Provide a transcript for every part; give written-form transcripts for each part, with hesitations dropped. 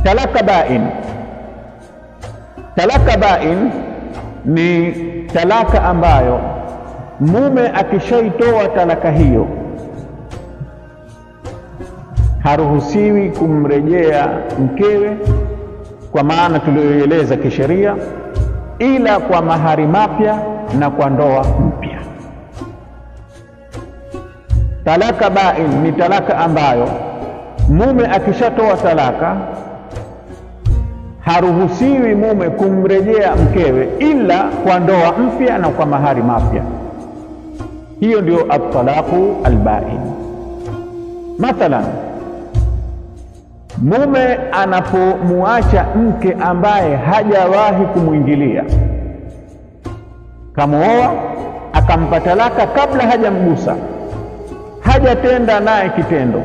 Talaka bain. Talaka bain ni talaka ambayo mume akishaitoa talaka hiyo haruhusiwi kumrejea mkewe kwa maana tuliyoeleza kisheria, ila kwa mahari mapya na kwa ndoa mpya. Talaka bain ni talaka ambayo mume akishatoa talaka haruhusiwi mume kumrejea mkewe ila kwa ndoa mpya na kwa mahari mapya. Hiyo ndio at-talaqu al-bain. Mathalan, mume anapomuacha mke ambaye hajawahi kumwingilia, kamuoa akampa talaka kabla hajamgusa, hajatenda naye kitendo,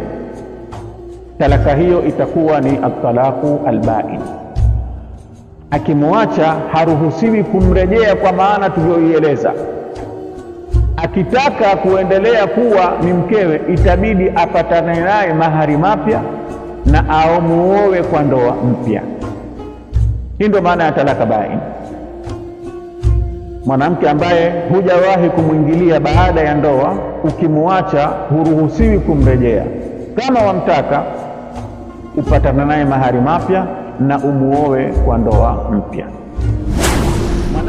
talaka hiyo itakuwa ni at-talaqu al-bain. Akimuacha haruhusiwi kumrejea kwa maana tulioieleza. Akitaka kuendelea kuwa ni mkewe, itabidi apatane naye mahari mapya na amuoe kwa ndoa mpya. Hii ndio maana ya talaka bain. Mwanamke ambaye hujawahi kumwingilia baada ya ndoa, ukimuacha huruhusiwi kumrejea. Kama wamtaka, upatana naye mahari mapya na umuoe kwa ndoa mpya.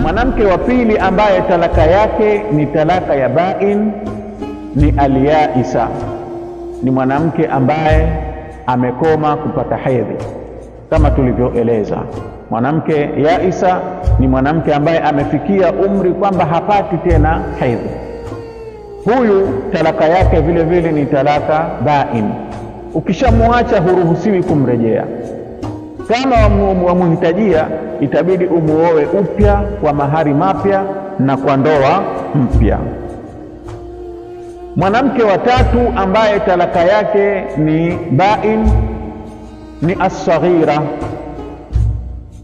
Mwanamke wa pili ambaye talaka yake ni talaka ya bain ni al-yaisa. Ni mwanamke ambaye amekoma kupata hedhi. Kama tulivyoeleza, mwanamke yaisa ni mwanamke ambaye amefikia umri kwamba hapati tena hedhi. Huyu talaka yake vile vile ni talaka bain. Ukishamuacha huruhusiwi kumrejea. Kama wamuhitajia, itabidi umuoe upya kwa mahari mapya na kwa ndoa mpya. Mwanamke wa tatu ambaye talaka yake ni bain ni as-saghira.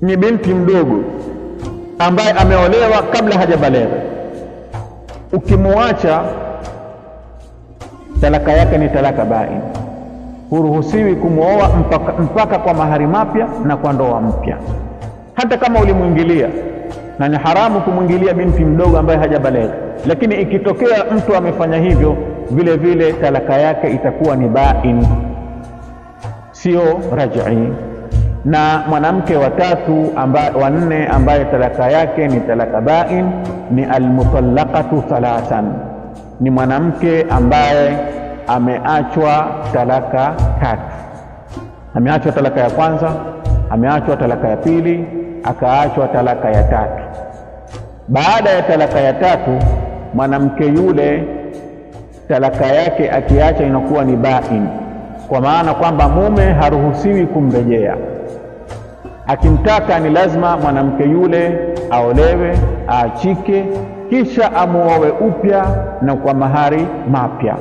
Ni binti mdogo ambaye ameolewa kabla hajabalegha. Ukimuacha, talaka yake ni talaka bain. Huruhusiwi kumuoa mpaka kwa mahari mapya na kwa ndoa mpya. Hata kama ulimwingilia, na ni haramu kumwingilia binti mdogo ambaye hajabalegha, lakini ikitokea mtu amefanya hivyo, vile vile talaka yake itakuwa ni bain, sio raj'i. Na mwanamke wa tatu wa nne ambaye talaka yake ni talaka bain ni al-mutallaqatu thalathan. Ni mwanamke ambaye ameachwa talaka tatu. Ameachwa talaka ya kwanza, ameachwa talaka ya pili, akaachwa talaka ya tatu. Baada ya talaka ya tatu, mwanamke yule talaka yake akiacha inakuwa ni bain, kwa maana kwamba mume haruhusiwi kumrejea. Akimtaka ni lazima mwanamke yule aolewe, aachike, kisha amuowe upya na kwa mahari mapya.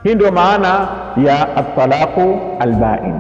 Hii ndio maana ya at-talaqu al-bain.